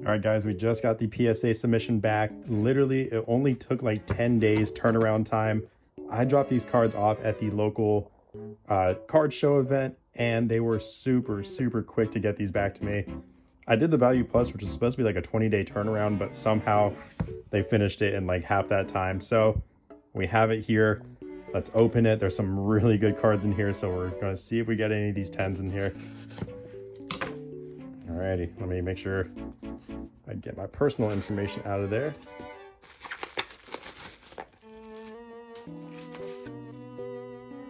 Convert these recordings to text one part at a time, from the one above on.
All right, guys, we just got the PSA submission back. Literally, it only took like 10 days turnaround time. I dropped these cards off at the local card show event, and they were super quick to get these back to me. I did the Value Plus, which was supposed to be like a 20-day turnaround, but somehow they finished it in like half that time. So we have it here. Let's open it. There's some really good cards in here, so we're going to see if we get any of these 10s in here. Alrighty, let me make sure I get my personal information out of there.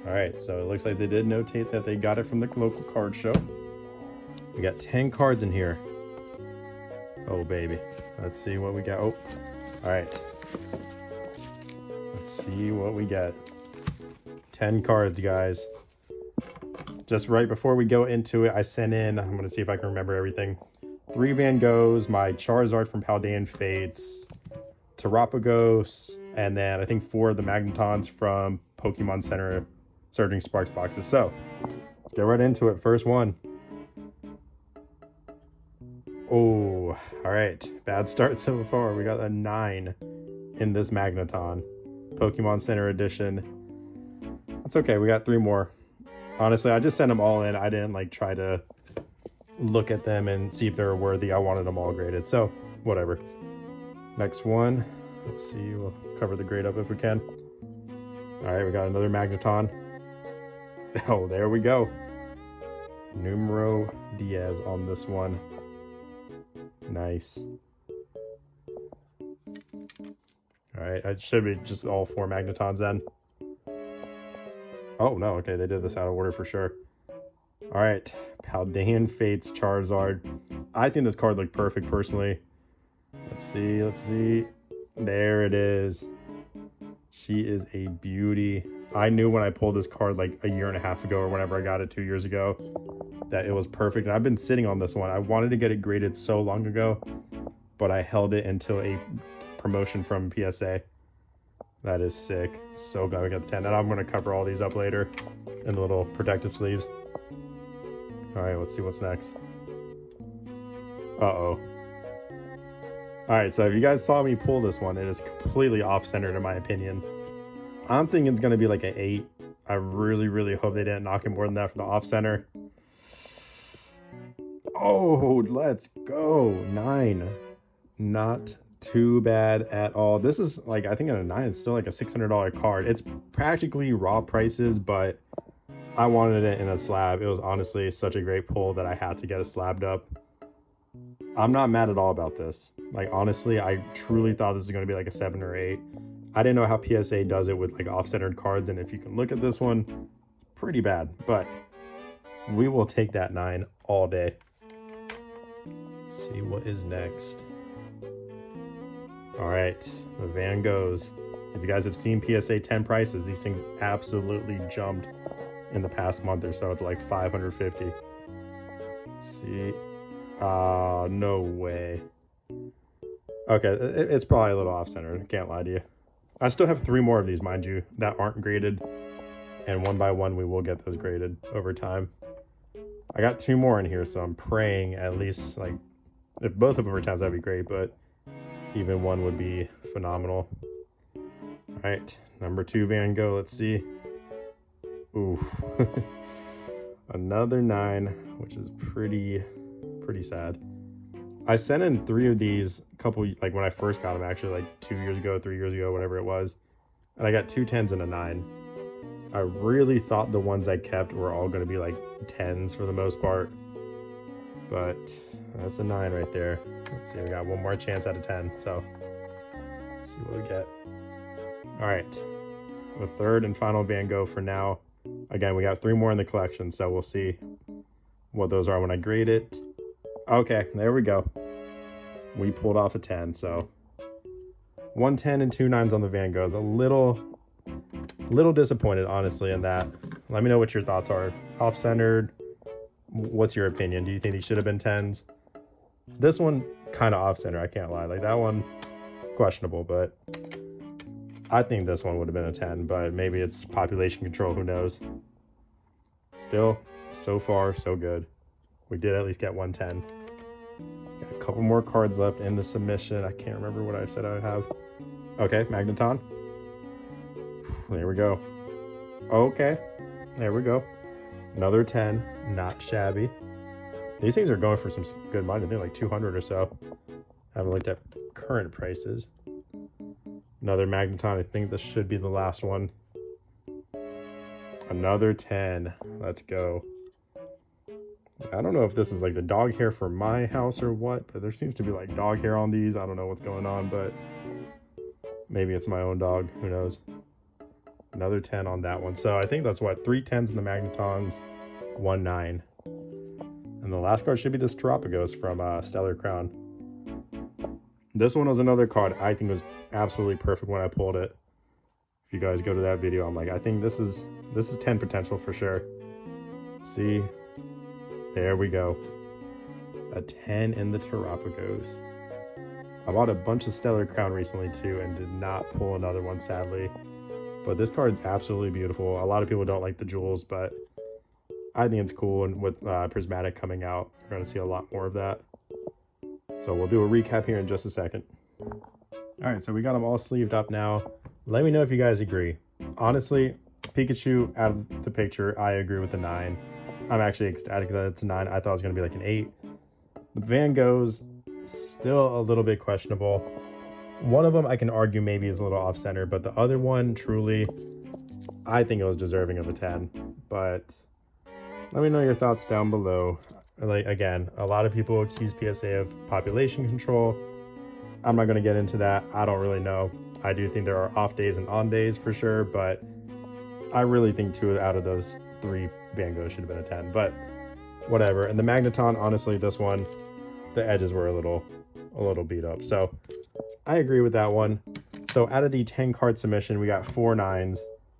Alright, so it looks like they did notate that they got it from the local card show. We got 10 cards in here. Oh, baby. Let's see what we got. Oh, alright. Let's see what we get. 10 cards, guys. Just right before we go into it, I sent in, I'm going to see if I can remember everything. 3 Van Goghs, my Charizard from Paldean Fates, Terapagos, and then I think 4 of the Magnetons from Pokemon Center Surging Sparks boxes. So, let's get right into it. First one. Oh, alright. Bad start so far. We got a 9 in this Magneton. Pokemon Center Edition. That's okay, we got 3 more. Honestly, I just sent them all in. I didn't like try to look at them and see if they were worthy. I wanted them all graded, so whatever. Next one. Let's see, we'll cover the grade up if we can. Alright, we got another Magneton. Oh, there we go. Numero Diaz on this one. Nice. Alright, it should be just all 4 Magnetons then. Oh, no, okay, they did this out of order for sure. Alright, Paldean Fates Charizard. I think this card looked perfect, personally. Let's see. There it is. She is a beauty. I knew when I pulled this card like a year and a half ago, or whenever I got it 2 years ago, that it was perfect. And I've been sitting on this one. I wanted to get it graded so long ago, but I held it until a promotion from PSA. That is sick. So glad we got the 10. And I'm going to cover all these up later in the little protective sleeves. Alright, let's see what's next. Uh-oh. Alright, so if you guys saw me pull this one, it is completely off-centered in my opinion. I'm thinking it's going to be like an 8. I really hope they didn't knock it more than that for the off-center. Oh, let's go. 9. Not too bad at all. This is like, I think at a 9, it's still like a $600 card. It's practically raw prices, but I wanted it in a slab. It was honestly such a great pull that I had to get it slabbed up. I'm not mad at all about this. Like, honestly, I truly thought this was going to be like a 7 or 8. I didn't know how PSA does it with like off-centered cards, and if you can look at this one, it's pretty bad, but we will take that 9 all day. Let's see what is next. All right, the Van Goghs. If you guys have seen PSA 10 prices, these things absolutely jumped in the past month or so to like 550. Let's see. No way. Okay, it's probably a little off-centered. I can't lie to you. I still have 3 more of these, mind you, that aren't graded. And one by one, we will get those graded over time. I got 2 more in here, so I'm praying at least, like, if both of them are 10s, that'd be great, but even one would be phenomenal. All right, number 2 Van Gogh, let's see. Ooh, another 9, which is pretty sad. I sent in 3 of these a couple, like when I first got them, actually, like 2 years ago, 3 years ago, whatever it was. And I got 2 10s and a 9. I really thought the ones I kept were all going to be like 10s for the most part. But that's a 9 right there. Let's see, we got one more chance out of 10. So let's see what we get. All right, the 3rd and final Van Gogh for now. Again, we got 3 more in the collection, so we'll see what those are when I grade it. Okay, there we go. We pulled off a 10, so 1 10 and 2 9s on the Van Goghs. A little disappointed, honestly, in that. Let me know what your thoughts are. Off-centered, what's your opinion? Do you think these should have been 10s? This one, kind of off-center, I can't lie. Like, that one, questionable, but I think this one would have been a 10, but maybe it's population control, who knows. Still, so far, so good. We did at least get 110. Got a couple more cards left in the submission. I can't remember what I said I would have. Okay, Magneton. There we go. Okay, there we go. Another 10, not shabby. These things are going for some good money. They're like 200 or so. I haven't looked at current prices. Another Magneton. I think this should be the last one. Another 10. Let's go. I don't know if this is like the dog hair for my house or what, but there seems to be like dog hair on these. I don't know what's going on, but maybe it's my own dog. Who knows? Another 10 on that one. So I think that's what, 3 10s in the Magnetons, 1 9. And the last card should be this Terapagos from Stellar Crown. This one was another card I think was absolutely perfect when I pulled it. If you guys go to that video, I'm like, I think this is 10 potential for sure. See, there we go. A 10 in the Terapagos. I bought a bunch of Stellar Crown recently too and did not pull another one, sadly. But this card is absolutely beautiful. A lot of people don't like the jewels, but I think it's cool. And with Prismatic coming out, we're going to see a lot more of that. So we'll do a recap here in just a second. All right, so we got them all sleeved up now. Let me know if you guys agree. Honestly, Pikachu out of the picture, I agree with the 9. I'm actually ecstatic that it's a 9. I thought it was going to be like an 8. The Van Goghs, still a little bit questionable. One of them I can argue maybe is a little off center, but the other one, truly, I think it was deserving of a 10. But let me know your thoughts down below. Like, again, a lot of people accuse PSA of population control. I'm not going to get into that. I don't really know. I do think there are off days and on days for sure, but I really think 2 out of those 3 Van Goghs should have been a 10, but whatever. And the Magneton, honestly, this one, the edges were a little beat up. So I agree with that one. So out of the 10 card submission, we got 4 9s.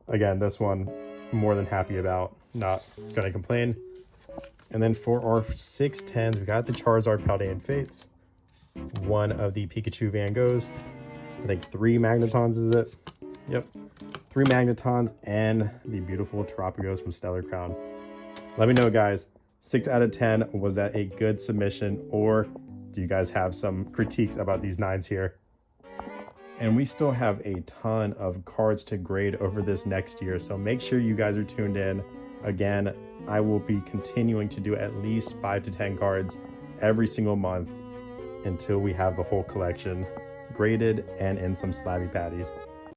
Again, this one, more than happy about. Not going to complain. And then for our 6 10s, we got the Charizard Paldean Fates, 1 of the Pikachu Van Goghs. I think 3 Magnetons is it? Yep. 3 Magnetons and the beautiful Terapagos from Stellar Crown. Let me know, guys. 6 out of 10, was that a good submission, or do you guys have some critiques about these 9s here? And we still have a ton of cards to grade over this next year, so make sure you guys are tuned in. Again, I will be continuing to do at least 5 to 10 cards every single month until we have the whole collection graded and in some slabby patties.